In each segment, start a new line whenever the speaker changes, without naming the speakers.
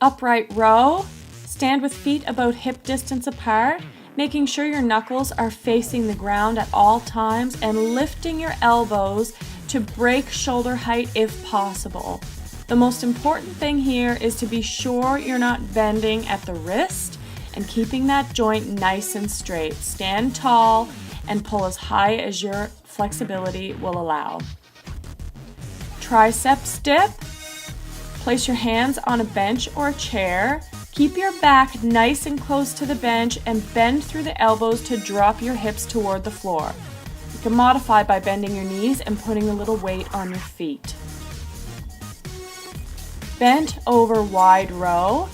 Upright row. Stand with feet about hip distance apart, making sure your knuckles are facing the ground at all times and lifting your elbows to break shoulder height if possible. The most important thing here is to be sure you're not bending at the wrist and keeping that joint nice and straight. Stand tall and pull as high as your flexibility will allow. Triceps dip. Place your hands on a bench or a chair. Keep your back nice and close to the bench and bend through the elbows to drop your hips toward the floor. You can modify by bending your knees and putting a little weight on your feet. Bent over wide row,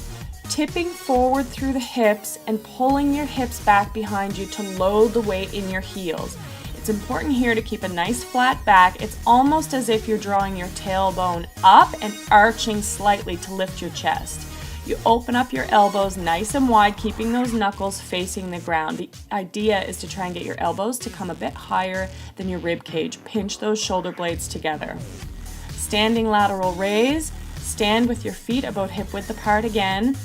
tipping forward through the hips and pulling your hips back behind you to load the weight in your heels. It's important here to keep a nice flat back. It's almost as if you're drawing your tailbone up and arching slightly to lift your chest. You open up your elbows nice and wide, keeping those knuckles facing the ground. The idea is to try and get your elbows to come a bit higher than your rib cage. Pinch those shoulder blades together. Standing lateral raise. Stand with your feet about hip width apart again.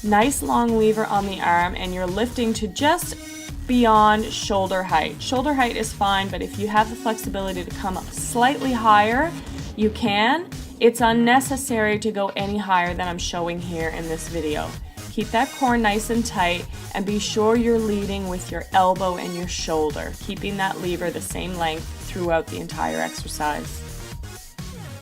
Nice long lever on the arm, and you're lifting to just beyond shoulder height. Shoulder height is fine, but if you have the flexibility to come up slightly higher, you can. It's unnecessary to go any higher than I'm showing here in this video. Keep that core nice and tight and be sure you're leading with your elbow and your shoulder, keeping that lever the same length throughout the entire exercise.